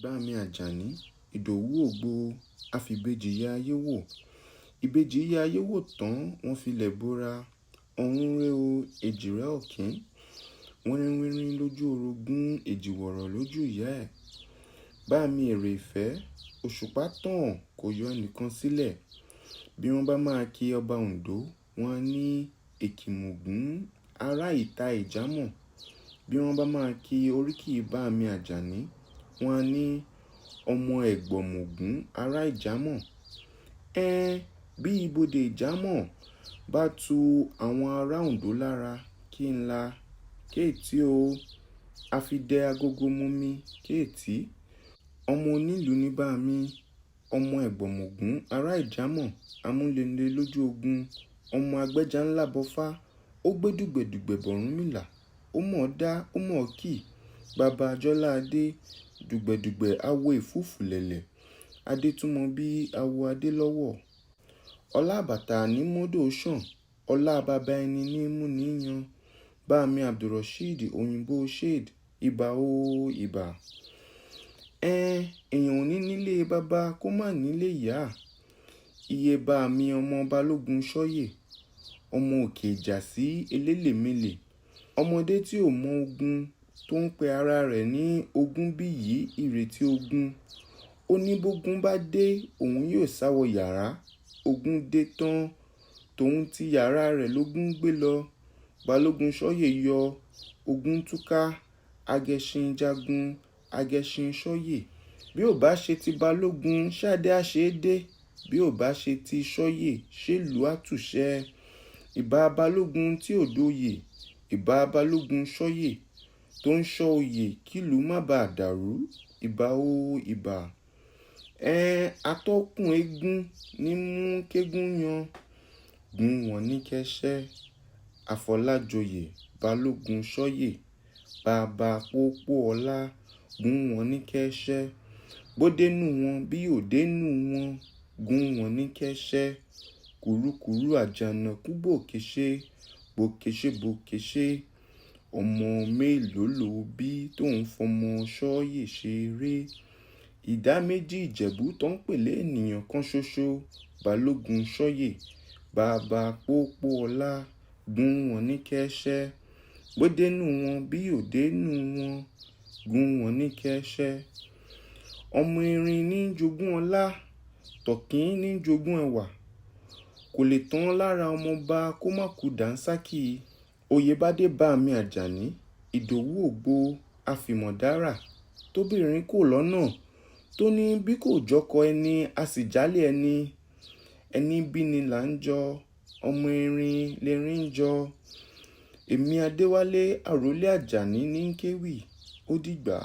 bami ajani ìdòwú ògbó àfìbejì ya ayé wò. Ìbejì ya ayé wò tán wọ́n filẹ̀ bora. Ọ̀run rẹ o èjìrẹ́ ọ̀kín. Wínrínwínrín lójú orogún, èjìwọ̀rọ̀ lójú ìyá ẹ̀. Bami èrè ìfẹ́, òṣùpá tàn kò yọ ẹnìkan sílẹ̀. Bí wọ́n bá máa kí ọba Oǹdó, wọ́n á ní èkìmọ̀gún ará ìta ìjámọ̀. Bí wọ́n bá máa kí oríkì bami ajani, wọ́n á ní ọmọ ẹ̀gbọ̀mọ̀gún ará ìjámọ̀. Bí ibodè ìjámọ̀ bá tu àwọn ará Oǹdó lára, kí n la kéètì o, àfidẹ agogo mumi kéètì. Ọmọ onílù ní bami, ọmọ ẹ̀gbọ̀mọ̀gún ará ìjámọ̀, amúlele lójú ogun, ọmọ agbẹ́jà ńlá bọ́fá, ó gbé dùgbẹ̀dùgbẹ̀ bọ̀rúnmìlà, ó mọ̀ dá ó mọ̀ kì, bàbá àjọlá adé, dùgbẹ̀dùgbẹ̀ awo ìfúfù lẹ̀lẹ̀, adé túmọ̀ bí awo adé lọ́wọ́. Ọlá bàtà ní mọ́dò sàn, ọlá bàbá ẹni ní mú níyan. Bami Abdulrasheed òyìnbó shade, ìbà o ìbà. Èèyàn ò ní nílé bàbá kó má nílé ìyá. Iye bami ọmọ balógun ṣọ́yè, ọmọ òkè ìjà sí elélémélè. Ọmọdé tí ò mọ ogun tó ń pe ara rẹ̀ ní ogún bí yìí ìrètí ogun. Ó ní bógun bá dé òun yóò sáwọ yàrá. Ogun dé tán tòun ti yàrá rẹ̀ lógún gbé lọ. Balógun ṣọ́yè yọ, ogun túká, agẹṣin jagun, agẹṣin ṣọ́yè. Bí ò bá ṣe ti balógun ṣáde á ṣe é dé. Bí ò bá ṣe ti ṣọ́yè ṣèlú àtúnṣe. Ìbà balógun tí ò dóyè, ìbà balógun ṣọ́yè tó ń ṣọ́ oyè kílùú má bàa dàrú. Ìbà o ìbà. Atọ́kùn eégún ní mú kégún yan. Gún wọn ní kẹ́sẹ́. Àfọlájoyè balógun ṣọ́yè, bàbá pópó ọlá, gún wọn ní kẹ́sẹ́. Bó dénú wọn bí ò dénú wọn, gún wọn ní kẹ́sẹ́. Kùrukùru àjànàkú bòkéṣé, bòkéṣé bòkéṣé. Ọmọ mélòó ló bí tó ń fọmọ ṣọ́yè ṣeré? Ìdá méjì ìjẹ̀bú tó ń pèlé ènìyàn kan ṣoṣo. Balógun ṣọ́yè, bàbá pópó ọlá, gún wọn ní kẹ́sẹ́. Bó dénú wọn bí ò dénú wọn, gún wọn ní kẹ́sẹ́. Ọmọ erin ní jogún ọlá, tọ̀kín ní jogún ẹwà. Kò lè tán lára ọmọọba kó má kú dànsákì. Oyè bá dé bami ajani, ìdòwú ògbó àfìmọ̀dára, tóbìnrin kò lọ́nà, tó ní bí kò jọkọ ẹni a sì jálè ẹni. Ẹni bí ni là ń jọ, ọmọ erin lerin ń jọ. Èmi Adéwálé àrólé Àjàní ní kéwì, ó dìgbà.